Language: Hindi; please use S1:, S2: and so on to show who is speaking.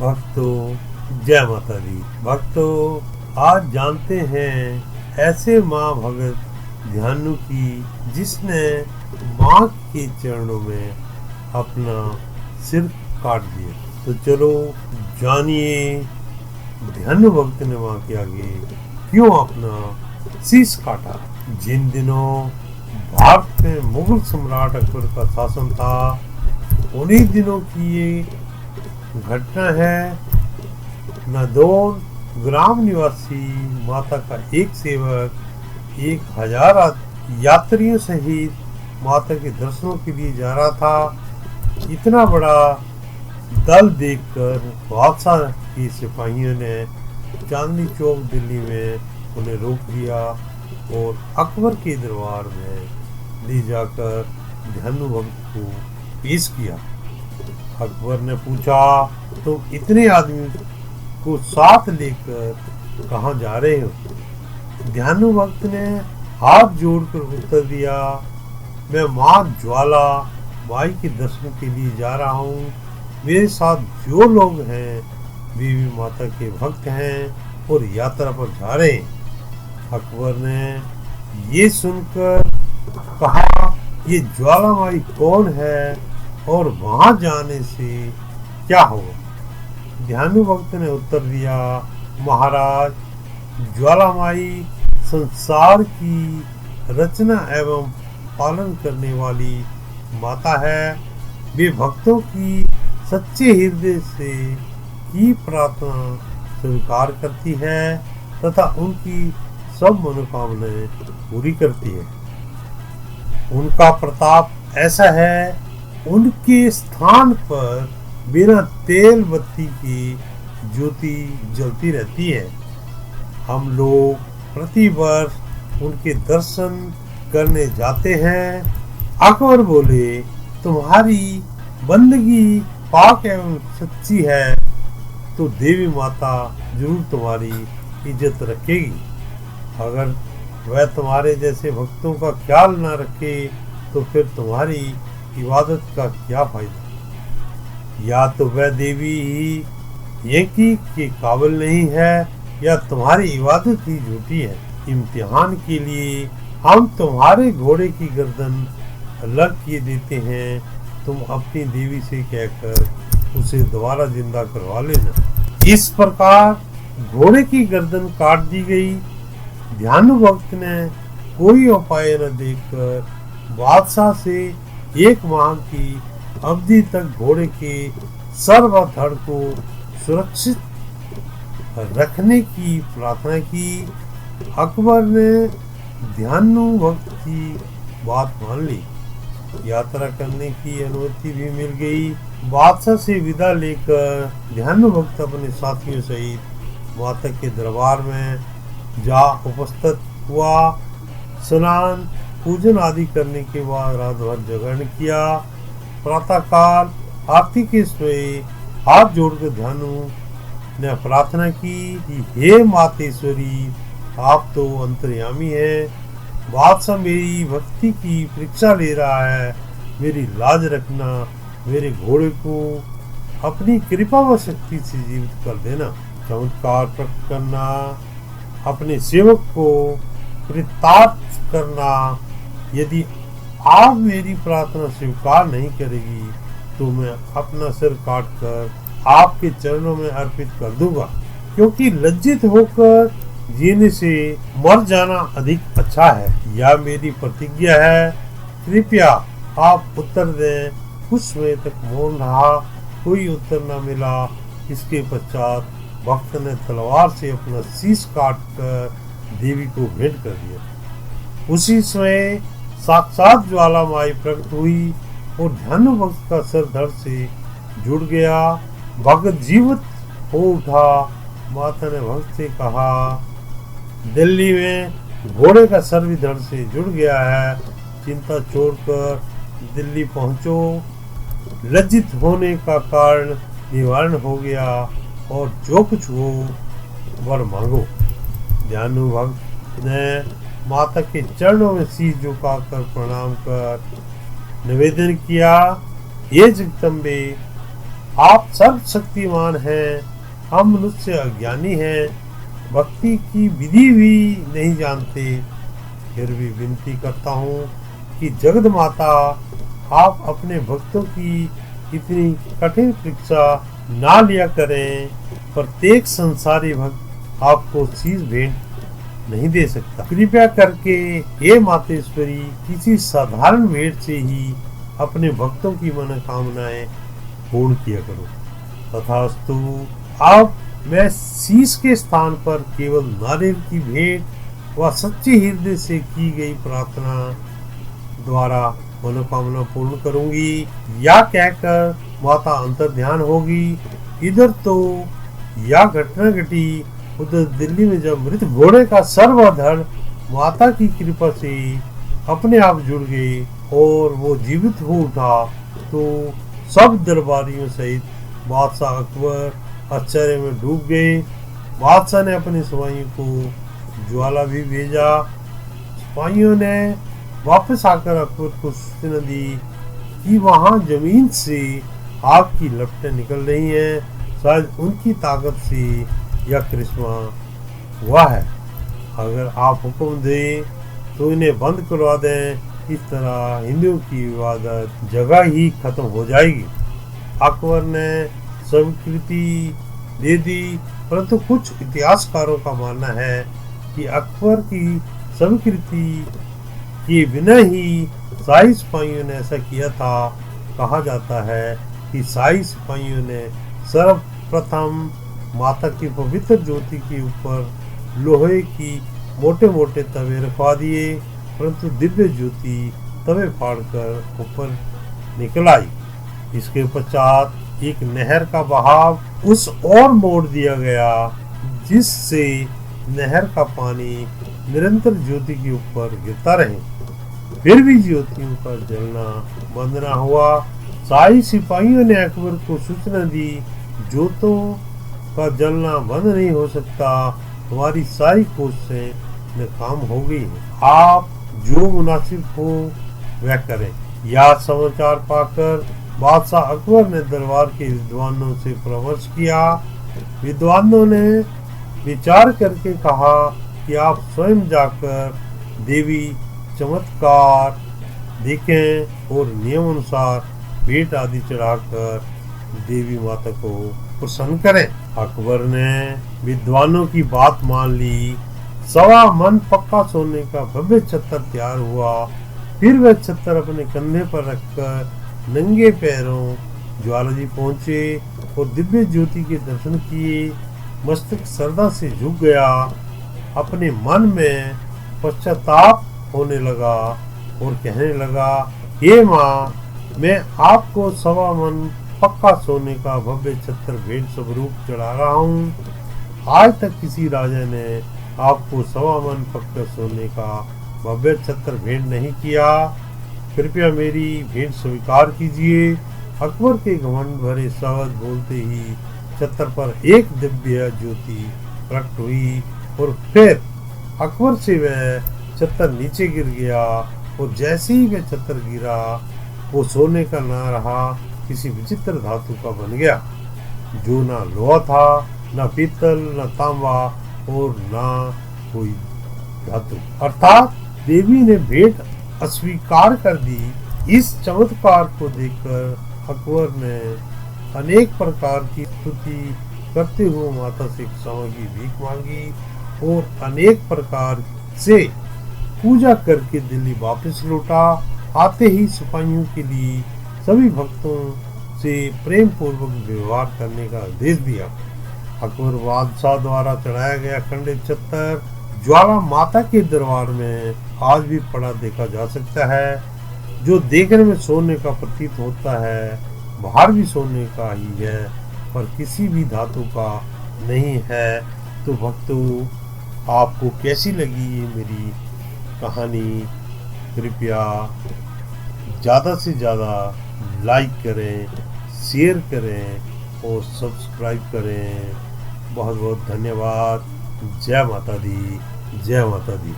S1: भक्तों जय माता दी। भक्तों आज जानते हैं ऐसे माँ भगत ध्यानु की जिसने माँ के चरणों में अपना सिर काट दिया। तो चलो जानिए ध्यानु भक्त ने माँ के आगे क्यों अपना शीश काटा। जिन दिनों भारत में मुगल सम्राट अकबर का शासन था उन्हीं दिनों की ये घटना है। नदौर ग्राम निवासी माता का एक सेवक 1000 यात्रियों सहित माता के दर्शनों के लिए जा रहा था। इतना बड़ा दल देखकर बादशाह के सिपाहियों ने चांदनी चौक दिल्ली में उन्हें रोक दिया और अकबर के दरबार में ले जाकर ध्यानु भक्त को पेश किया। अकबर ने पूछा तुम इतने आदमी को साथ लेकर कहाँ जा रहे हो। ध्यानु भक्त ने हाथ जोड़कर उत्तर दिया मैं माँ ज्वाला माई के दर्शन के लिए जा रहा हूँ। मेरे साथ जो लोग हैं वे भी माता के भक्त हैं और यात्रा पर जा रहे हैं। अकबर ने ये सुनकर कहा ये ज्वाला माई कौन है और वहां जाने से क्या होगा। ध्यानु भक्त ने उत्तर दिया महाराज ज्वालामाई संसार की रचना एवं पालन करने वाली माता है। वे भक्तों की सच्चे हृदय से की प्रार्थना स्वीकार करती है तथा उनकी सब मनोकामनाएं पूरी करती है। उनका प्रताप ऐसा है उनके स्थान पर बिना तेल बत्ती की ज्योति जलती रहती है। हम लोग प्रति वर्ष उनके दर्शन करने जाते हैं। अकबर बोले तुम्हारी बंदगी पाक एवं सच्ची है तो देवी माता जरूर तुम्हारी इज्जत रखेगी। अगर वह तुम्हारे जैसे भक्तों का ख्याल न रखे तो फिर तुम्हारी इबादत का क्या फायदा। या तो वह देवी ही यकी के काबिल नहीं है या तुम्हारी इबादत ही झूठी है। इम्तिहान के लिए हम तुम्हारे घोड़े की गर्दन अलग किए देते हैं। तुम अपनी देवी से कहकर उसे दोबारा जिंदा करवा लेना। इस प्रकार घोड़े की गर्दन काट दी गई। ध्यानु भक्त ने कोई उपाय न देखकर बादशाह से 1 माह की अवधि तक घोड़े के सर व धड़ को सुरक्षित रखने की प्रार्थना की। अकबर ने ध्यानु भक्त की बात मान ली। यात्रा करने की अनुमति भी मिल गई। बादशाह से विदा लेकर ध्यानु भक्त अपने साथियों सहित माता के दरबार में जा उपस्थित हुआ। स्नान पूजन आदि करने के बाद रात भर जागरण किया। प्रातःकाल आरती के समय हाथ जोड़कर ध्यानु ने प्रार्थना की कि हे मातेश्वरी आप तो अंतर्यामी हैं। बादशाह मेरी भक्ति की परीक्षा ले रहा है। मेरी लाज रखना। मेरे घोड़े को अपनी कृपा व शक्ति से जीवित कर देना। चमत्कार प्रकट करना। अपने सेवक को कृतार्थ करना। यदि आप मेरी प्रार्थना स्वीकार नहीं करेगी तो मैं अपना सिर काट कर आपके चरणों में अर्पित कर दूंगा, क्योंकि लज्जित होकर जीने से मर जाना अधिक अच्छा है। यह मेरी प्रतिज्ञा है। कृपया आप उत्तर दें। कुछ समय तक मौन रहा। कोई उत्तर न मिला। इसके पश्चात भक्त ने तलवार से अपना शीश काट कर देवी को भेंट कर दिया। उसी समय साक्षात ज्वाला माई प्रकट हुई और ध्यानु भक्त का सिर धड़ से जुड़ गया। भक्त जीवित हो उठा। माता ने भक्त से कहा दिल्ली में घोड़े का सर भी धड़ से जुड़ गया है। चिंता छोड़कर दिल्ली पहुंचो। लज्जित होने का कारण निवारण हो गया और जो कुछ हो वर मांगो। ध्यानु भक्त ने माता के चरणों में शीश झुकाकर प्रणाम कर निवेदन किया हे जगदम्बे आप सर्वशक्तिमान हैं, हम मनुष्य अज्ञानी हैं, भक्ति की विधि भी नहीं जानते। फिर भी विनती करता हूँ कि जगत माता आप अपने भक्तों की इतनी कठिन परीक्षा ना लिया करें। प्रत्येक संसारी भक्त आपको शीश भेंट नहीं दे सकता। कृपया करके हे मातेश्वरी किसी साधारण भेंट से ही अपने भक्तों की मनोकामनाएं पूर्ण किया करो। तथास्तु। अब मैं शीश के स्थान पर केवल नारियल की भेंट व सच्चे हृदय से की गई प्रार्थना द्वारा मनोकामना पूर्ण करूंगी। या कहकर माता अंतर ध्यान होगी। इधर तो यह घटना घटी, उधर दिल्ली में जब मृत घोड़े का सर्वधड़ माता की कृपा से अपने आप जुड़ गए और वो जीवित हो उठा, तो सब दरबारियों सहित बादशाह अकबर आश्चर्य में डूब गए। बादशाह ने अपने सिपाहियों को ज्वाला भी भेजा। सिपाहियों ने वापस आकर अकबर को सूचना दी कि वहां जमीन से आग की लपटें निकल रही हैं। शायद उनकी ताकत से यह करिश्मा हुआ है। अगर आप हुक्म दें तो इन्हें बंद करवा दें। इस तरह हिंदुओं की इबादत जगह ही खत्म हो जाएगी। अकबर ने स्वीकृति दे दी, परंतु कुछ इतिहासकारों का मानना है कि अकबर की स्वीकृति के बिना ही शाही सिपाहियों ने ऐसा किया था। कहा जाता है कि शाही सिपाहियों ने सर्वप्रथम माता की पवित्र ज्योति के ऊपर लोहे की मोटे मोटे तवे रखवा दिए, परंतु दिव्य ज्योति तवे फाड़कर ऊपर निकल आई। इसके पश्चात एक नहर का बहाव उस ओर मोड़ दिया गया, जिससे नहर का पानी निरंतर ज्योति के ऊपर गिरता रहे। फिर भी ज्योतियों का जलना बंद न हुआ। शाही सिपाहियों ने अकबर को सूचना दी, ज्योतों का जलना बंद नहीं हो सकता, हमारी सारी कोशिशें नाकाम हो गई है। आप जो मुनासिब हो वह करें। यह समाचार पाकर बादशाह अकबर ने दरबार के विद्वानों से परामर्श किया। विद्वानों ने विचार करके कहा कि आप स्वयं जाकर देवी चमत्कार देखें और नियम अनुसार भेंट आदि चढ़ाकर देवी माता को प्रसन्न करें। अकबर ने विद्वानों की बात मान ली। 1.25 मन पक्का सोने का भव्य छत्तर तैयार हुआ। फिर वह छत्तर अपने कंधे पर रखकर नंगे पैरों ज्वाला जी पहुंचे और दिव्य ज्योति के दर्शन किए। मस्तक श्रद्धा से झुक गया। अपने मन में पश्चाताप होने लगा और कहने लगा, हे माँ, मैं आपको 1.25 मन पक्का सोने का भव्य छत्तर भेंट स्वरूप चढ़ा रहा हूँ। आज तक किसी राजा ने आपको 1.25 मन पक्का सोने का भव्य छत्तर भेंट नहीं किया। कृपया मेरी भेंट स्वीकार कीजिए। अकबर के घमंड भरे शब्द बोलते ही छत्तर पर एक दिव्य ज्योति प्रकट हुई और फिर अकबर से वह छत्तर नीचे गिर गया और जैसे ही वह छत्तर गिरा, वो सोने का ना रहा, किसी विचित्र धातु का बन गया, जो ना लोहा था, ना पीतल, ना तांबा और ना कोई धातु। अर्थात देवी ने भेंट अस्वीकार कर दी। इस चमत्कार को देखकर अकबर ने अनेक प्रकार की स्तुति करते हुए माता से क्षमा की भीख मांगी और अनेक प्रकार से पूजा करके दिल्ली वापस लौटा। आते ही सिपाहियों के लिए सभी भक्तों से प्रेम पूर्वक व्यवहार करने का आदेश दिया। अकबर बादशाह द्वारा चढ़ाया गया खंडित छत्तर ज्वाला माता के दरबार में आज भी पड़ा देखा जा सकता है, जो देखने में सोने का प्रतीत होता है। बाहर भी सोने का ही है, पर किसी भी धातु का नहीं है। तो भक्तों, आपको कैसी लगी ये मेरी कहानी? कृपया ज़्यादा से ज़्यादा लाइक करें, शेयर करें और सब्सक्राइब करें। बहुत बहुत धन्यवाद। जय माता दी, जय माता दी।